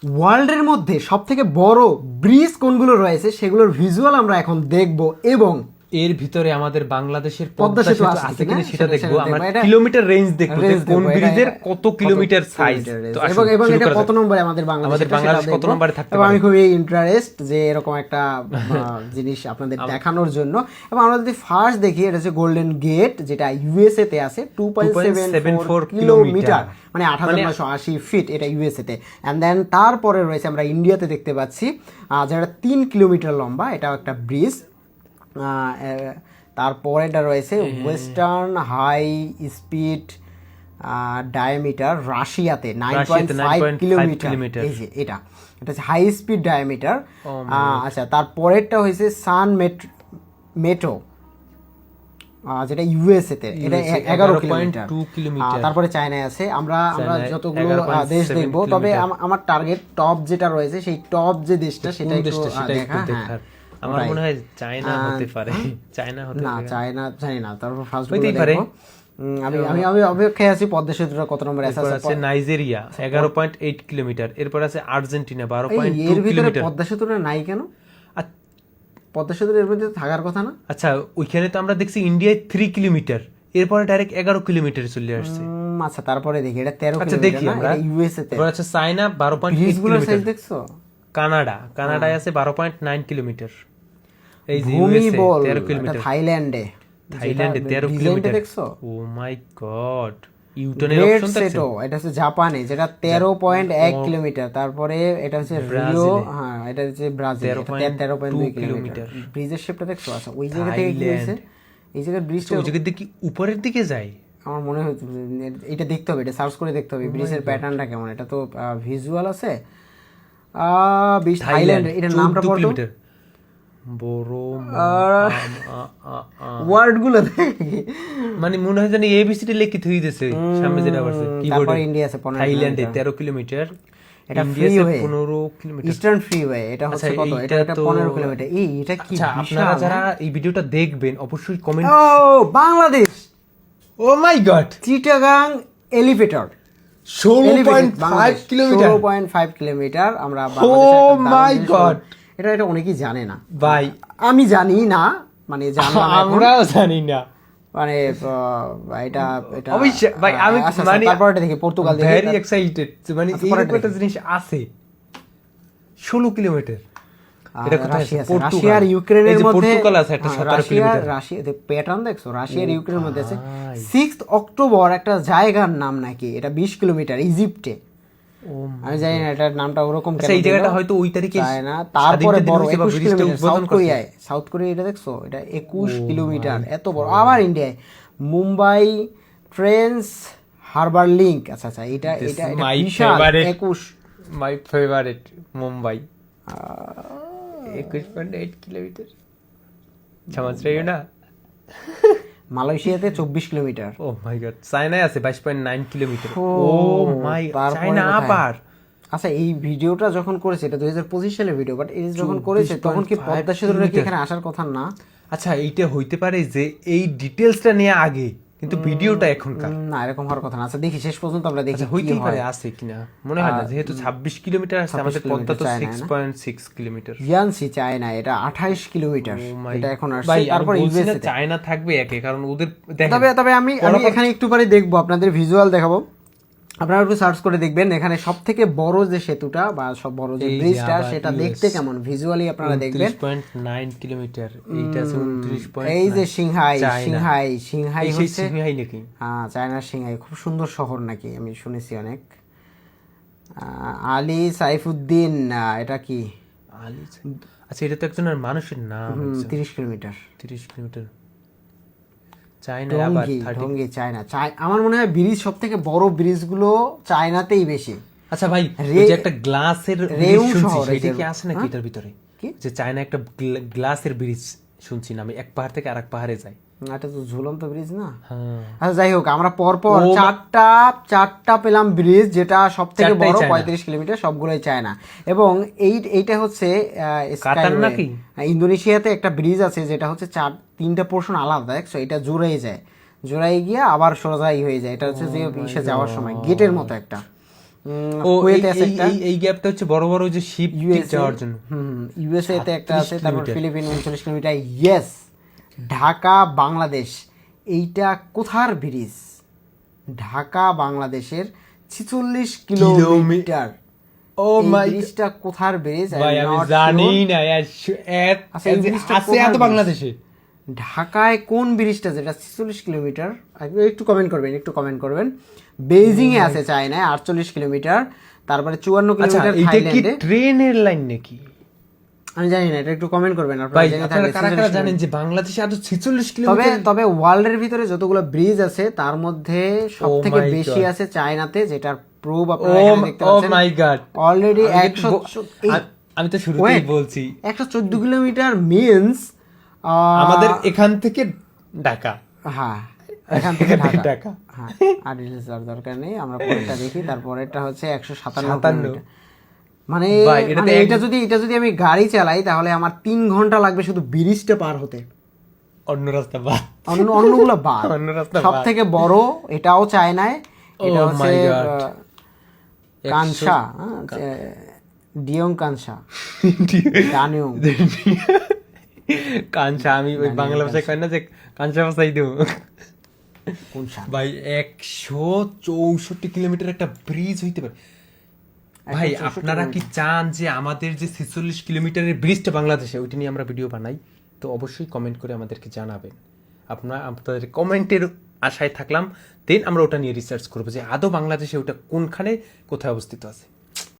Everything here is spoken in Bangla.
ওয়ার্ল্ডের মধ্যে সব থেকে বড় ব্রিজ কোনগুলো রয়েছে সেগুলোর ভিজুয়াল আমরা এখন দেখব, এবং এর ভিতরে আমাদের বাংলাদেশের পদ্মা পদ্মা সেতু সেতু আছে আছে কিনা কিনা সেটা দেখবো। সেটা আমরা এটা কিলোমিটার রেঞ্জ দেখবো যে range কোন দেখবো, ব্রিজের এটা কত কিলোমিটার সাইজ, এবং এবং এটা কত নম্বরে আমাদের আমাদের বাংলাদেশ কত নম্বরে থাকতে এবং পারে। আমি খুবই ইন্টারেস্ট যে এরকম একটা জিনিস আপনাদের দেখানোর জন্য। এবং আমরা যদি ফার্স্ট দেখি, এটা হচ্ছে গোল্ডেন গেট, যেটা ইউএসএ তে আছে, 2.74 কিলোমিটার, মানে 8,980 ফিট, এটা ইউএসএ তে। অ্যান্ড দেন তারপরে রয়েছে আমরা ইন্ডিয়াতে দেখতে পাচ্ছি, যেটা 3 কিলোমিটার লম্বা, এটাও একটা ব্রিজ। তারপরে এটা রয়েছে ওয়েস্টার্ন হাই স্পিড ডায়ামিটার, রাশিয়াতে 9.5 কিলোমিটার। এই যে এটা হচ্ছে হাই স্পিড ডায়ামিটার। আচ্ছা, তারপরেরটা হয়েছে সান মেট্রো, যেটা ইউএসএ তে, এটা 11 কিলোমিটার। তারপরে চায়নায় আছে। আমরা যতগুলো দেশ দেখবো, তবে আমার টার্গেট টপ যেটা রয়েছে, সেই টপ যে দেশটা সেটা একটু দেখা। হ্যাঁ, আমার মনে হয় চায়না হতে পারে। চায়না হতে না, চায়না জানি না। তারপর ফার্স্ট হতেই পারে। আমি আমি আমি অপেক্ষায় আছি পদ্মা সেতুটা কত নম্বরে আছে। আছে নাইজেরিয়া 11.8 কিলোমিটার, এরপর আছে আর্জেন্টিনা 12.2 এর ভিতরে কিলোমিটার। পদ্মা সেতুটা নাই কেন? পদ্মা সেতুর এর মধ্যে থাকার কথা না? আচ্ছা, ওইখানে তো আমরা দেখছি ইন্ডিয়ায় 3 কিলোমিটার, এরপরে ডাইরেক্ট 11 কিলোমিটার চলে আসছে। আচ্ছা, তারপরে দেখি এটা 13 আচ্ছা, দেখি আমরা ইউএসএ তে। এরপর আছে চায়না 12.8 গুলোর সাইজ কিলোমিটার। দেখছো? কানাডায় আছে 12.9 কিলোমিটার। এই যে ভূমি ইউএসএ বল, 13 এটা কিলোমিটার। থাইল্যান্ডে থাইল্যান্ডে 13 ডিজাইনটা কিলোমিটার। দেখছো? ও মাই গড, ইউটনের গ্রেট অপশন দেখছেন? সেটো, এটা হচ্ছে জাপানে, যেটা 13.1 কিলোমিটার। তারপরে এটা হচ্ছে রিও, হ্যাঁ এটা হচ্ছে ব্রাজিল, 13.2 কিলোমিটার। ব্রিজের শেপটা দেখছো? আচ্ছা, ওই জায়গা থেকে কি হয়েছে, এই জায়গার ব্রিজটা ওই জায়গা দেখি উপরের দিকে যায়। আমার মনে হয় এটা দেখতে হবে, এটা সার্চ করে দেখতে হবে ব্রিজের প্যাটার্নটা কেমন। এটা তো ভিজুয়াল আছে। থাইল্যান্ড, এটার নামটা পড়ো। কিলোমিটার বড় ওয়ার্ড গুলো দেখি, মানে মনে হয় জানি এবিসিডি লিখিত হয়ে গেছে সামনে যেটা আছে কিবোর্ডে। তারপর ইন্ডিয়া আছে 15 থাইল্যান্ডে 13 কিলোমিটার, এটা ইন্ডিয়াতে 15 কিলোমিটার। ইস্টার্ন ফ্রিওয়ে, এটা হচ্ছে কত? এটা 15 কিলোমিটার। এটা কি আচ্ছা, আপনারা যারা এই ভিডিওটা দেখবেন অবশ্যই comment. Oh Bangladesh, oh my god, Chittagong elevator 16.5 kilometre. 16.5 kilometre. আমরা ও মাই গড, এটা অনেকেই জানে না ভাই। আমি জানি না, মানে জানলাম এখন। আমরাও জানি না, মানে এটা এটা অবশ্যই ভাই। আমি মানে তারপর দেখি পর্তুগাল, দেখি ভেরি এক্সাইটেড, মানে এইরকম একটা জিনিস আছে 16 কিলোমিটার। এটা কোথায় আছে? রাশিয়া আর ইউক্রেনের মধ্যে। পর্তুগাল আছে একটা 17 কিলোমিটার। রাশিয়া প্যাটার্ন দেখছো? রাশিয়া আর ইউক্রেনের মধ্যে আছে 6 অক্টোবর একটা জায়গার নাম নাকি, এটা 20 কিলোমিটার, ইজিপ্টে। আমি জানি না এটার নামটা ওরকম কেন। এই জায়গাটা হয়তো ওই তারিখে না, তারপরে বড় 21 কিলোমিটার সাউথ কোরিয়া, এটা দেখছো? এটা 21 কিলোমিটার, এত বড়। আবার ইন্ডিয়ায় মুম্বাই ট্রেন্স হারবার লিংক। আচ্ছা আচ্ছা, এটা বিশাল। 21 মাই ফেভারিট মুম্বাই 21.8 কিলোমিটার। সমঝ না? মালয়েশিয়াতে 24 কিলোমিটার। ও মাই গড, চায়নায় আছে 22.9 কিলোমিটার। ও মাই, তারপরে চায়না আবার। আচ্ছা, এই ভিডিওটা যখন করেছে, এটা 2025 সালের ভিডিও, বাট এই যখন করেছে তখন কি পদ্মা সেতুটা কি এখানে আসার কথা না? আচ্ছা, এইটা হইতে পারে যে এই ডিটেইলসটা নিয়ে আগে, কিন্তু ভিডিওটা এখনকার না, এরকম হওয়ার কথা না। আচ্ছা, দেখি শেষ পর্যন্ত আমরা দেখি হইতে পারে আছে কিনা। মনে হয় না, যেহেতু 26 কিলোমিটার আছে, আমাদের পদ্মা তো 6.6 কিলোমিটার। ইয়ানসি চায়না, এটা 28 কিলোমিটার। এটা এখন আসছে। তারপর ইউএসএ চায়না থাকবে একে, কারণ ওদের তবে আমি এখানে একটু পরে দেখবো, আপনাদের ভিজুয়াল দেখাবো। আপনারা একটু সার্চ করে দেখবেন এখানে সব থেকে বড় যে সেতুটা বা সব বড় যে ব্রিজটা, সেটা দেখতে কেমন ভিজুয়ালি আপনারা দেখবেন। 29.9 কিলোমিটার, এইটা আছে 29. এই যে সিংহাই হচ্ছে সিংহাই নাকি? হ্যাঁ, চায়নার সিংহাই খুব সুন্দর শহর নাকি, আমি শুনেছি অনেক। আলী সাইফুদ্দিন, এটা কি? আচ্ছা, এটা তো একজনের মানুষের নাম। 30 কিলোমিটার। 30 কিলোমিটার। চায়না আবার ঢঙ্গি, চায়না। আমার মনে হয় ব্রিজ, সব থেকে বড় ব্রিজগুলো চায়নাতেই বেশি। আচ্ছা ভাই, যে একটা গ্লাসের ব্রিজ শুনছি, সেটা কি আছে নাকি এটার ভিতরে? যে চায়না একটা গ্লাসের ব্রিজ শুনছি না আমি, এক পাহাড় থেকে আরেক পাহাড়ে যায়। এটা তো ঝুলন্ত ব্রিজ না? আচ্ছা, যাই হোক, আমরা পরপর চারটা পেলাম ব্রিজ, যেটা সব থেকে বড় 35 কিলোমিটার, সবগুলোই চায়না। এবং এইটা হচ্ছে নাকি ইন্দোনেশিয়াতে একটা ব্রিজ আছে, যেটা হচ্ছে 3টা পোর্শন আলাদা, দেখছো? এটা জোড়াই গিয়ে আবার সোজাই হয়ে যায়। এটা হচ্ছে যে ইসে যাওয়ার সময় গেটের মতো একটা। ও কুয়েতে আছে একটা, এই গ্যাপটা হচ্ছে বড় বড় যে শিপ যাওয়ার জন্য। ইউএসএ তে একটা আছে, তারপর ফিলিপিন 39 কিলোমিটার। ইয়েস, ঢাকা বাংলাদেশ, এইটা কোথার ব্রিজ? ঢাকা বাংলাদেশের 46 কিলোমিটার। ও মাই, ব্রিজটা কোথার ব্রিজ? ভাই আমি জানি না আছে এত বাংলাদেশে। ঢাকায় কোন ব্রিজটা যেটা 46 কিলোমিটার? একটু কমেন্ট করবেন। বেইজিং এ আছে চায়নায় 48 কিলোমিটার, তারপরে 54 কিলোমিটার থাইল্যান্ডে। ট্রেনের লাইন নাকি? আমি জানি না, এটা একটু কমেন্ট করবেন আপনারা কারা কারা জানেন যে বাংলাদেশে আরো 46 কিলোমিটার। তবে ওয়ার্ল্ডের ভিতরে যতগুলো ব্রিজ আছে তার মধ্যে সবথেকে বেশি আছে চায়নাতে, যেটার প্রুফ আপনারা এখানে দেখতে পাচ্ছেন। ও মাই গড, অলরেডি 100, আমি তো শুরুতেই বলছি 114 কিলোমিটার মিন্স আমাদের এখান থেকে ঢাকা। হ্যাঁ, এখান থেকে ঢাকা। হ্যাঁ, আর ডিটেইলস দরকার নেই, আমরা পরেরটা দেখি। তারপরেরটা হচ্ছে 157 কিলোমিটার। মানে এটা যদি আমি গাড়ি চালাই তাহলে আমার 3 ঘন্টা লাগবে শুধু ব্রিজটা পার হতে, অন্য রাস্তা বাদ, অন্যগুলো বাদ। সব থেকে বড় এটাও চায়নায়, এটা হচ্ছে কানসা, ডিয়ং কানসা, ডানিয়ং কানসা। আমি ওই বাংলা ভাষায় কই না যে কানসা ভাষাই দেব। ভাই 164 কিলোমিটার একটা ব্রিজ হইতে পারে? ভাই আপনারা কি চান যে আমাদের যে 46 কিলোমিটারের ব্রিজটা বাংলাদেশে, ওইটা নিয়ে আমরা ভিডিও বানাই? তো অবশ্যই কমেন্ট করে আমাদেরকে জানাবেন। আপনাদের কমেন্টের আশায় থাকলাম, দেন আমরা ওটা নিয়ে রিসার্চ করবো যে আদৌ বাংলাদেশে ওটা কোনখানে কোথায় অবস্থিত আছে।